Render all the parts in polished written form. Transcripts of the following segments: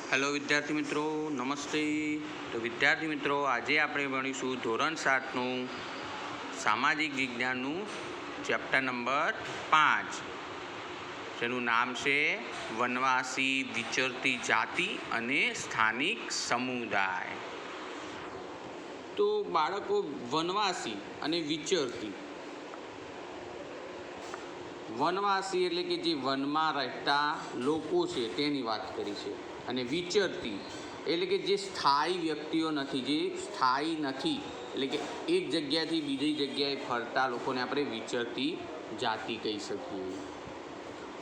Hello વિદ્યાર્થી મિત્રો, નમસ્તે. તો વિદ્યાર્થી મિત્રો, આજે આપણે ભણીશું ધોરણ 7નું સામાજિક વિજ્ઞાનનું ચેપ્ટર નંબર 5, જેનું નામ છે વનવાસી, વિચરતી જાતિ અને સ્થાનિક સમુદાય. તો બાળકો, વનવાસી અને વિચરતી. વનવાસી એટલે કે જે વનમાં રહેતા લોકો છે તેની વાત કરી છે, અને વિચરતી એટલે કે જે સ્થાયી વ્યક્તિઓ નથી, જે સ્થાયી નથી, એટલે કે એક જગ્યાથી બીજી જગ્યાએ ફરતા લોકોને આપણે વિચરતી જાતિ કહી શકીએ.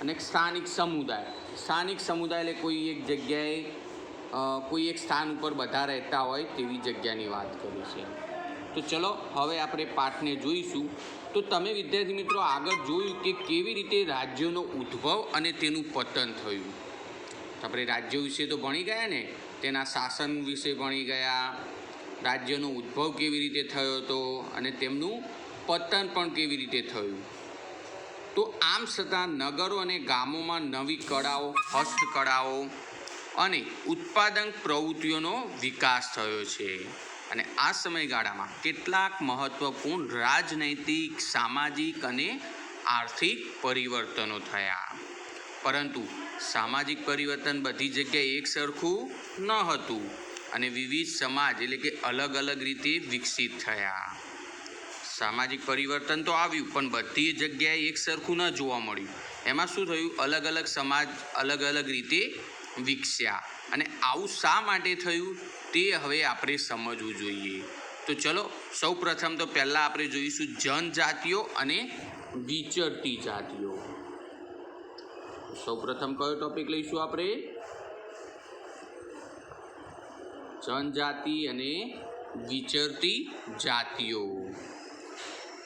અને સ્થાનિક સમુદાય, સ્થાનિક સમુદાય એટલે કોઈ એક જગ્યાએ કોઈ એક સ્થાન ઉપર બધા રહેતા હોય તેવી જગ્યાની વાત કરી છે. તો ચલો હવે આપણે પાઠને જોઈશું. તો તમે વિદ્યાર્થી મિત્રો આગળ જોયું કે કેવી રીતે રાજ્યોનો ઉદ્ભવ અને તેનું પતન થયું. આપણે રાજ્યો વિશે તો ભણી ગયા ને, તેના શાસન વિશે ભણી ગયા, રાજ્યનો ઉદ્ભવ કેવી રીતે થયો હતો અને તેમનું પતન પણ કેવી રીતે થયું. તો આમ છતાં નગરો અને ગામોમાં નવી કળાઓ, હસ્તકળાઓ અને ઉત્પાદન પ્રવૃત્તિઓનો વિકાસ થયો છે. અને આ સમયગાળામાં કેટલાક મહત્ત્વપૂર્ણ રાજનૈતિક, સામાજિક અને આર્થિક પરિવર્તનો થયા. પરંતુ સામાજિક પરિવર્તન બધી જગ્યાએ એક સરખું ન હતું અને વિવિધ સમાજ એટલે કે અલગ અલગ રીતે વિકસિત થયા. સામાજિક પરિવર્તન તો આવ્યું પણ બધી જગ્યાએ એક સરખું ન જોવા મળ્યું. એમાં શું થયું? અલગ અલગ સમાજ અલગ અલગ રીતે વિકસ્યા. અને આવું શા માટે થયું તે હવે આપણે સમજવું જોઈએ. તો ચલો સૌ પ્રથમ તો પહેલાં આપણે જોઈશું જનજાતિઓ અને વિચરતી જાતિઓ. સૌ પ્રથમ કયો ટોપિક લઈશું આપણે? જનજાતિ અને વિચરતી જાતિઓ.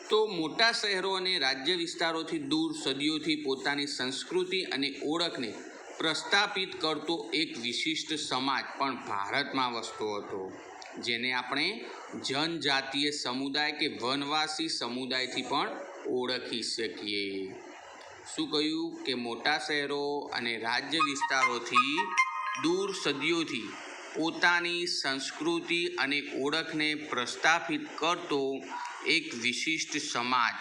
તો મોટા શહેરો અને રાજ્ય વિસ્તારોથી દૂર સદીઓથી પોતાની સંસ્કૃતિ અને ઓળખને પ્રસ્થાપિત કરતો એક વિશિષ્ટ સમાજ પણ ભારતમાં વસતો હતો, જેને આપણે જનજાતીય સમુદાય કે વનવાસી સમુદાયથી પણ ઓળખી શકીએ. શું કહ્યું? કે મોટા શહેરો અને રાજ્ય વિસ્તારોથી દૂર સદીઓથી પોતાની સંસ્કૃતિ અને ઓળખને પ્રસ્થાપિત કરતો એક વિશિષ્ટ સમાજ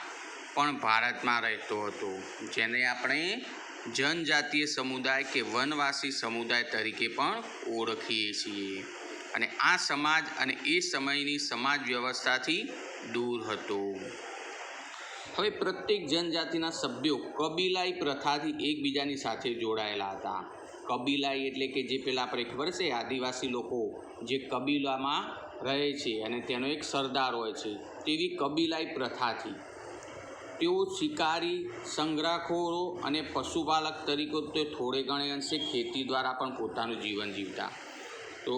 પણ ભારતમાં રહેતો હતો, જેને આપણે જનજાતીય સમુદાય કે વનવાસી સમુદાય તરીકે પણ ઓળખીએ છીએ. અને આ સમાજ અને એ સમયની સમાજ વ્યવસ્થાથી દૂર હતો. હવે પ્રત્યેક જનજાતિના સભ્યો કબીલાઈ પ્રથાથી એકબીજાની સાથે જોડાયેલા હતા. કબીલાઈ એટલે કે જે પેલા આપણે ખબર છે આદિવાસી લોકો જે કબીલામાં રહે છે અને તેનો એક સરદાર હોય છે, તેવી કબીલાઈ પ્રથાથી તેઓ શિકારી, સંગ્રહખોરો અને પશુપાલક તરીકે તે થોડે ઘણે અંશે ખેતી દ્વારા પણ પોતાનું જીવન જીવતા. તો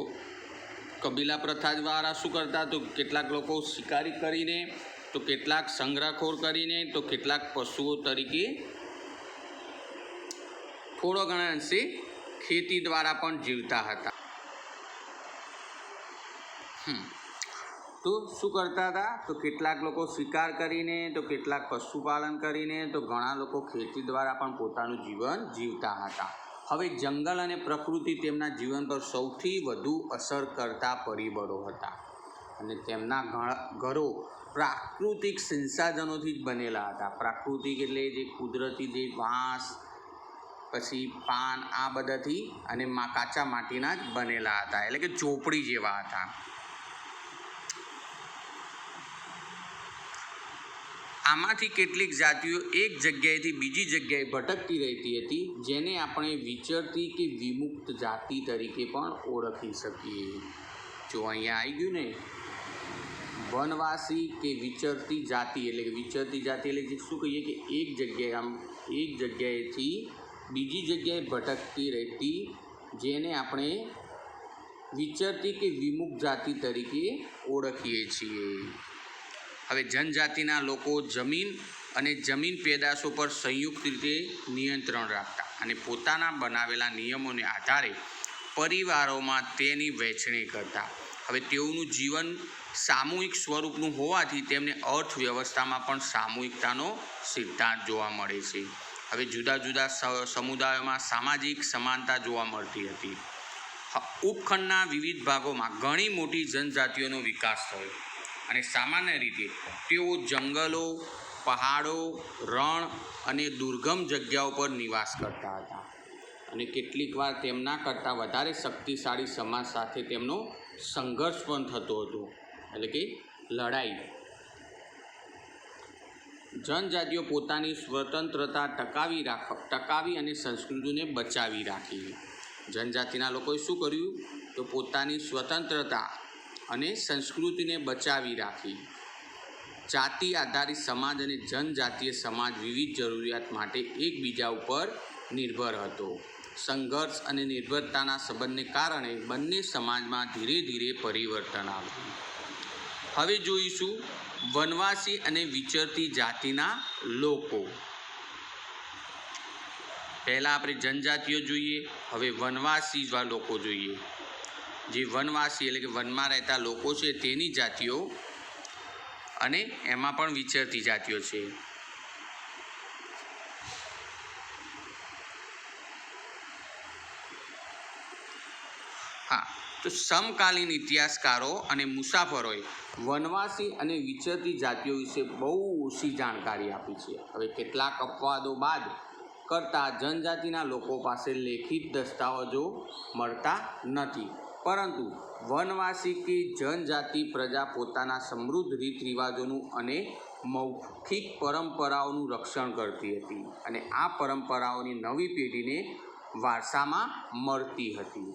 કબીલા પ્રથા દ્વારા શું કરતા? તો કેટલાક લોકો શિકારી કરીને, તો કેટલાક સંગ્રહખોર કરીને, તો કેટલાક પશુઓ તરીકે થોડો ઘણા અંશે ખેતી દ્વારા પણ જીવતા હતા. તો શું કરતા હતા? તો કેટલાક લોકો શિકાર કરીને, તો કેટલાક પશુપાલન કરીને, તો ઘણા લોકો ખેતી દ્વારા પણ પોતાનું જીવન જીવતા હતા. હવે જંગલ અને પ્રકૃતિ તેમના જીવન પર સૌથી વધુ અસર કરતા પરિબળો હતા, અને તેમના ઘરો પ્રાકૃતિક સંસાધનોથી જ બનેલા હતા. પ્રાકૃતિક એટલે જે કુદરતી, જે વાંસ, પછી પાન, આ બધાથી અને કાચા માટીના જ બનેલા હતા, એટલે કે ઝોપડી જેવા હતા. આમાંથી કેટલીક જાતિઓ એક જગ્યાએથી બીજી જગ્યાએ ભટકતી રહેતી હતી, જેને આપણે વિચરતી કે વિમુક્ત જાતિ તરીકે પણ ઓળખી શકીએ. જો અહીંયા આવી ગયું ને, વનવાસી કે વિચરતી જાતિ, એટલે કે વિચરતી જાતિ એટલે શું કહીએ કે એક જગ્યાએથી બીજી જગ્યાએ ભટકતી રહેતી, જેને આપણે વિચરતી કે વિમુક્ત જાતિ તરીકે ઓળખીએ છીએ. હવે જનજાતિના લોકો જમીન અને જમીન પેદાશો પર સંયુક્ત રીતે નિયંત્રણ રાખતા અને પોતાના બનાવેલા નિયમોને આધારે પરિવારોમાં તેની વહેંચણી કરતા. હવે તેઓનું જીવન સામૂહિક સ્વરૂપનું હોવાથી તેમને અર્થવ્યવસ્થામાં પણ સામૂહિકતાનો સિદ્ધાંત જોવા મળે છે. હવે જુદા જુદા સમુદાયોમાં સામાજિક સમાનતા જોવા મળતી હતી. ઉપખંડના વિવિધ ભાગોમાં ઘણી મોટી જનજાતિઓનો વિકાસ થયો અને સામાન્ય રીતે તેઓ જંગલો, પહાડો, રણ અને દુર્ગમ જગ્યાઓ પર નિવાસ કરતા હતા અને કેટલીક વાર તેમના કરતાં વધારે શક્તિશાળી સમાજ સાથે તેમનો સંઘર્ષ પણ થતો હતો, એટલે કે લડાઈ. જનજાતિઓ પોતાની સ્વતંત્રતા ટકાવી અને સંસ્કૃતિને બચાવી રાખી. જનજાતિના લોકોએ શું કર્યું? તો પોતાની સ્વતંત્રતા અને સંસ્કૃતિને બચાવી રાખી. જાતિ આધારિત સમાજ અને જનજાતીય સમાજ વિવિધ જરૂરિયાત માટે એકબીજા ઉપર નિર્ભર હતો. સંઘર્ષ અને નિર્ભરતાના સંબંધને કારણે બંને સમાજમાં ધીરે ધીરે પરિવર્તન આવ્યું. હવે જોઈશું વનવાસી અને વિચરતી જાતિના લોકો. પહેલાં આપણે જનજાતિઓ જોઈએ, હવે વનવાસી લોકો જોઈએ. જે વનવાસી એટલે કે વનમાં રહેતા લોકો છે તેની જાતિઓ અને એમાં પણ વિચરતી જાતિઓ છે. તો સમકાલીન ઇતિહાસકારો અને મુસાફરોએ વનવાસી અને વિચરતી જાતિઓ વિશે બહુ ઓછી જાણકારી આપી છે. હવે કેટલાક અપવાદો બાદ કરતાં જનજાતિના લોકો પાસે લેખિત દસ્તાવેજો મળતા નથી, પરંતુ વનવાસી કે જનજાતિ પ્રજા પોતાના સમૃદ્ધ રીત રિવાજોનું અને મૌખિક પરંપરાઓનું રક્ષણ કરતી હતી અને આ પરંપરાઓની નવી પેઢીને વારસામાં મળતી હતી.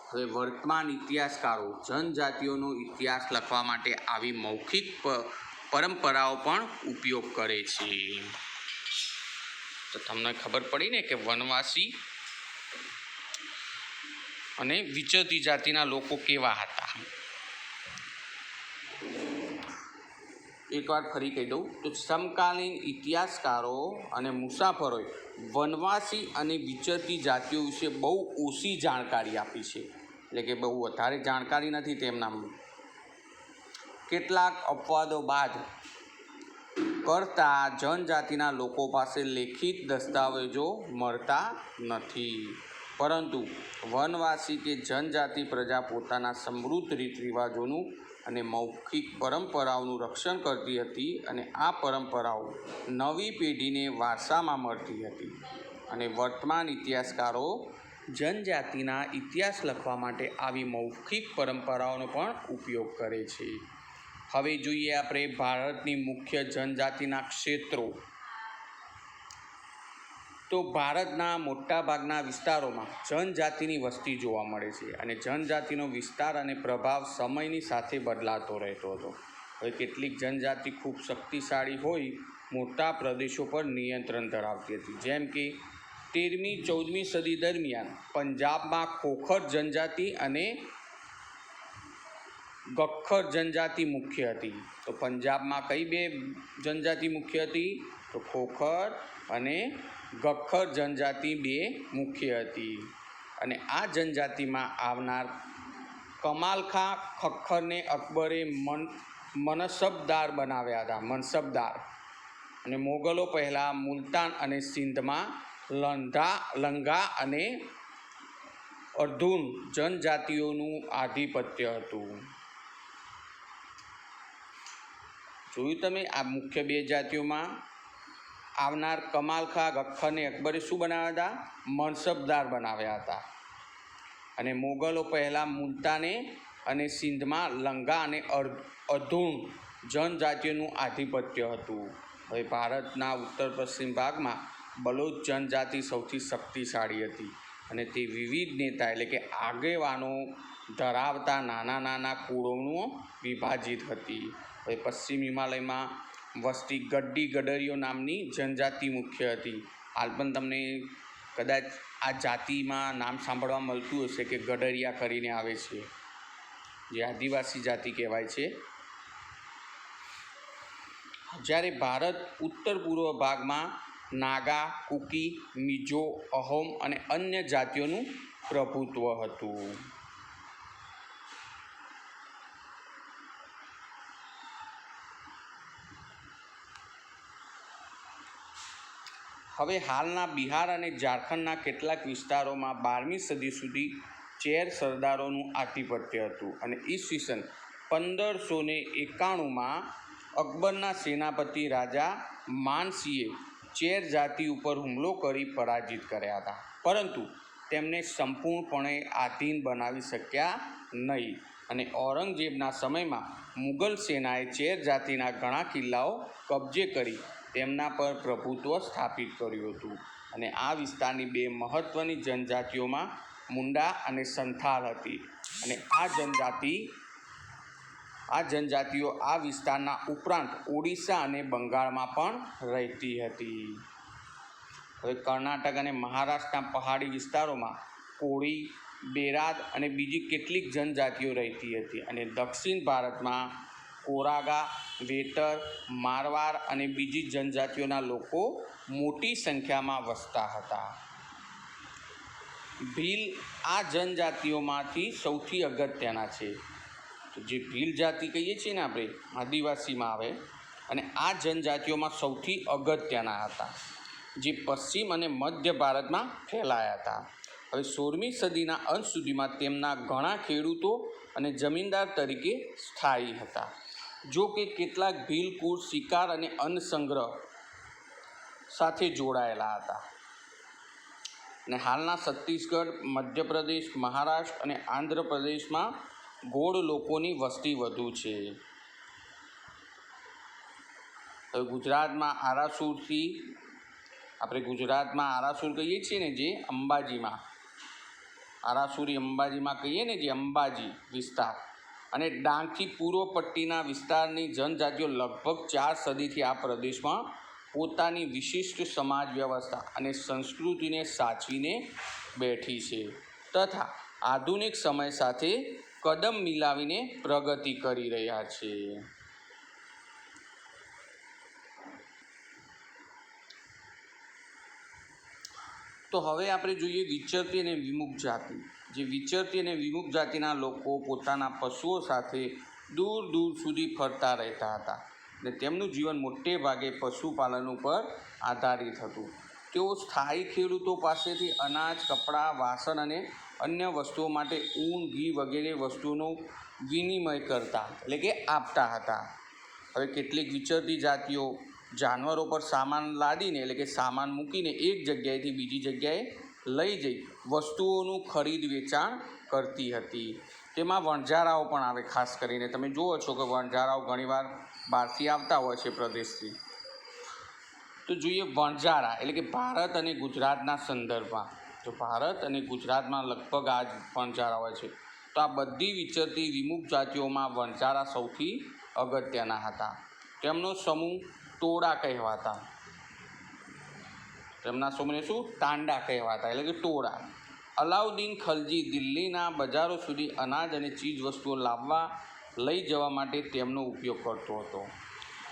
હવે વર્તમાન ઇતિહાસકારો જનજાતિઓનો ઇતિહાસ લખવા માટે આવી મૌખિક પરંપરાઓ પણ ઉપયોગ કરે છે. તો તમને ખબર પડી ને કે વનવાસી અને વિચરતી જાતિના લોકો કેવા હતા. એકવાર ફરી કહી દઉં તો સમકાલીન ઇતિહાસકારો અને મુસાફરોએ વનવાસી અને વિચરતી જાતિઓ વિશે બહુ ઓછી જાણકારી આપી છે, એટલે કે બહુ વધારે જાણકારી નથી તેમના. કેટલાક અપવાદો બાદ કરતાં જનજાતિના લોકો પાસે લેખિત દસ્તાવેજો મળતા નથી, પરંતુ વનવાસી કે જનજાતિ પ્રજા પોતાના સમૃદ્ધ રીત રિવાજોનું અને મૌખિક પરંપરાઓનું રક્ષણ કરતી હતી અને આ પરંપરાઓ નવી પેઢીને વારસામાં મળતી હતી. અને વર્તમાન ઇતિહાસકારો જનજાતિના ઇતિહાસ લખવા માટે આવી મૌખિક પરંપરાઓનો પણ ઉપયોગ કરે છે. હવે જોઈએ આપણે ભારતની મુખ્ય જનજાતિના ક્ષેત્રો. તો ભારતના મોટાભાગના વિસ્તારોમાં જનજાતિની વસ્તી જોવા મળે છે અને જનજાતિનો વિસ્તાર અને પ્રભાવ સમયની સાથે બદલાતો રહેતો હતો. હવે કેટલીક જનજાતિ ખૂબ શક્તિશાળી હોઈ મોટા પ્રદેશો પર નિયંત્રણ ધરાવતી હતી, જેમ કે 13મી-14મી સદી દરમિયાન પંજાબમાં ખોખર જનજાતિ અને ગખ્ખર જનજાતિ મુખ્ય હતી. તો પંજાબમાં કઈ બે જનજાતિ મુખ્ય હતી? તો ખોખર અને ગખ્ખર જનજાતિ બે મુખ્ય હતી. અને આ જનજાતિમાં આવનાર કમાલખાં ખખ્ખરને અકબરે મનસબદાર બનાવ્યા હતા, મનસબદાર. અને મોગલો પહેલાં મુલતાન અને સિંધમાં લંગા અને અર્ધૂન જનજાતિઓનું આધિપત્ય હતું. જોયું તમે, આ મુખ્ય બે જાતિઓમાં આવનાર કમાલખાં ગખ્ખરને અકબરે શું બનાવ્યા હતા? મનસબદાર બનાવ્યા હતા. અને મોગલો પહેલાં મુલતાને અને સિંધમાં લંગા અને અર્ધૂન જનજાતિઓનું આધિપત્ય હતું. હવે ભારતના ઉત્તર પશ્ચિમ ભાગમાં બલોચ જનજાતિ સૌથી શક્તિશાળી હતી અને તે વિવિધ નેતા એટલે કે આગેવાનો ધરાવતા નાના નાના કુળોનું વિભાજિત હતી. હવે પશ્ચિમ હિમાલયમાં વસતી ગડ્ડીગડરિયો નામની જનજાતિ મુખ્ય હતી. હાલ પણ તમને કદાચ આ જાતિમાં નામ સાંભળવા મળતું હશે કે ગડરિયા કરીને આવે છે, જે આદિવાસી જાતિ કહેવાય છે. જ્યારે ભારત ઉત્તર પૂર્વ ભાગમાં નાગા, કુકી, મિજો, અહોમ અને અન્ય જાતિઓનું પ્રભુત્વ હતું. હવે હાલના બિહાર અને ઝારખંડના કેટલાક વિસ્તારોમાં 12મી સદી સુધી ચેર સરદારોનું આધિપત્ય હતું અને ઈસવીસન 1591માં અકબરના સેનાપતિ રાજા માનસિંહે ચેર જાતિ ઉપર હુમલો કરી પરાજિત કર્યા હતા, પરંતુ તેમને સંપૂર્ણપણે આધીન બનાવી શક્યા નહીં અને ઔરંગઝેબના સમયમાં મુગલ સેનાએ ચેર જાતિના ઘણા કિલ્લાઓ કબજે કરી તેમના પર પ્રભુત્વ સ્થાપિત કર્યું હતું અને આ વિસ્તારની બે મહત્ત્વની જનજાતિઓમાં મુંડા અને સંથાલ હતી અને આ જનજાતિઓ આ વિસ્તારના ઉપરાંત ઓડિશા અને બંગાળમાં પણ રહેતી હતી. હવે કર્ણાટક અને મહારાષ્ટ્રના પહાડી વિસ્તારોમાં કોળી, બેરાદ અને બીજી કેટલીક જનજાતિઓ રહેતી હતી અને દક્ષિણ ભારતમાં કોરાગા, વેતર, મારવાડ અને બીજી જનજાતિઓના લોકો મોટી સંખ્યામાં વસતા હતા. ભીલ આ જનજાતિઓમાંથી સૌથી અગત્યના છે. તો જે ભીલ જાતિ કહીએ છીએ ને આપણે, આદિવાસીમાં આવે, અને આ જનજાતિઓમાં સૌથી અગત્યના હતા, જે પશ્ચિમ અને મધ્ય ભારતમાં ફેલાયા હતા. હવે 16મી સદીના અંત સુધીમાં તેમના ઘણા ખેડૂતો અને જમીનદાર તરીકે સ્થાયી હતા. જો કે કેટલાક ભીલ કુળ શિકાર અને અન્ન સંગ્રહ સાથે જોડાયેલા હતા અને હાલના છત્તીસગઢ, મધ્યપ્રદેશ, મહારાષ્ટ્ર અને આંધ્રપ્રદેશમાં ગોળ લોકોની વસ્તી વધુ છે. હવે ગુજરાતમાં આરાસુર કહીએ છીએ ને, જે અંબાજીમાં આરાસુરી અંબાજીમાં કહીએ ને, જે અંબાજી વિસ્તાર અને ડાંગથી પૂર્વ પટ્ટીના વિસ્તારની જનજાતિઓ લગભગ 4 સદીથી આ પ્રદેશમાં પોતાની વિશિષ્ટ સમાજ વ્યવસ્થા અને સંસ્કૃતિને સાચવીને બેઠી છે તથા આધુનિક સમય સાથે કદમ મિલાવીને પ્રગતિ કરી રહ્યા છે. તો હવે આપણે જોઈએ વિચરતી અને વિમુખ જાતિ. જે વિચરતી અને વિમુખ જાતિના લોકો પોતાના પશુઓ સાથે દૂર દૂર સુધી ફરતા રહેતા હતા અને તેમનું જીવન મોટે ભાગે પશુપાલન ઉપર આધારિત હતું. તેઓ સ્થાયી ખેડૂતો પાસેથી અનાજ, કપડાં, વાસણ અને અન્ય વસ્તુઓ માટે ઊન, ઘી વગેરે વસ્તુઓનો વિનિમય કરતા, એટલે કે આપતા હતા. હવે કેટલીક વિચરતી જાતિઓ જાનવરો પર સામાન લાદીને, એટલે કે સામાન મૂકીને એક જગ્યાએથી બીજી જગ્યાએ લઈ જઈ વસ્તુઓનું ખરીદ વેચાણ કરતી હતી. તેમાં વણઝારાઓ પણ આવે. ખાસ કરીને તમે જુઓ છો કે વણઝારાઓ ઘણીવાર બહારથી આવતા હોય છે પ્રદેશથી. તો જોઈએ વણઝારા, એટલે કે ભારત અને ગુજરાતના સંદર્ભમાં. તો ભારત અને ગુજરાતમાં લગભગ આ જ વણઝારા હોય છે. તો આ બધી વિચરતી વિમુખ જાતિઓમાં વણઝારા સૌથી અગત્યના હતા. તેમનો સમૂહ ટોળા કહેવાતા. તેમના સમૂહને શું? તાંડા કહેવાતા, એટલે કે ટોળા. અલાઉદ્દીન ખલજી દિલ્હીના બજારો સુધી અનાજ અને ચીજ વસ્તુઓ લાવવા લઈ જવા માટે તેમનો ઉપયોગ કરતો હતો.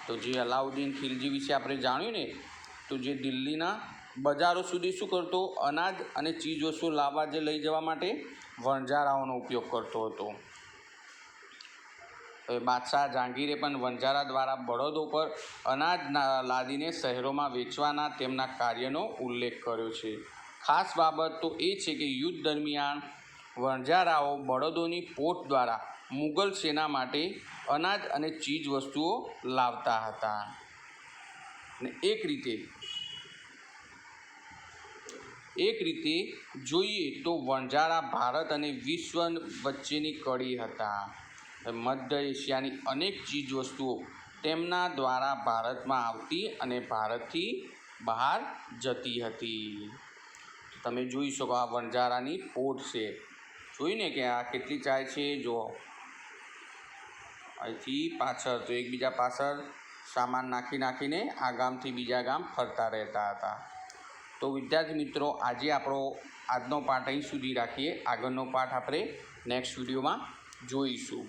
તો જે અલાઉદ્દીન ખિલજી વિશે આપણે જાણ્યું ને, તો જે દિલ્હીના બજારો સુધી શું કરતો? અનાજ અને ચીજ વસ્તુઓ લાવવા જે લઈ જવા માટે વણઝારાઓનો ઉપયોગ કરતો હતો. હવે બાદશાહ જહાંગીરે પણ વણઝારા દ્વારા બળદો પર અનાજ લાદીને શહેરોમાં વેચવાના તેમના કાર્યનો ઉલ્લેખ કર્યો છે. ખાસ બાબત તો એ છે કે યુદ્ધ દરમિયાન વણઝારાઓ બળદોની પોઠ દ્વારા મુગલ સેના માટે અનાજ અને ચીજ વસ્તુઓ લાવતા હતા. અને એક રીતે જોઈએ તો વણઝારા ભારત અને વિશ્વ વચ્ચેની કડી હતા. મધ્ય એશિયાની અનેક ચીજ વસ્તુઓ તેમના દ્વારા ભારતમાં આવતી અને ભારતથી બહાર જતી હતી. તમે જોઈ શકો આ વણઝારાની પોઠ છે. જોઈને કે આ કેટલી ચાય છે. જો અહીંથી પાછળ તો એકબીજા પાછળ સામાન નાખીને આ ગામથી બીજા ગામ ફરતા રહેતા હતા. તો વિદ્યાર્થી મિત્રો, આજનો પાઠ અહીં સુધી રાખીએ. આગળનો પાઠ આપણે નેક્સ્ટ વિડીયોમાં જોઈશું.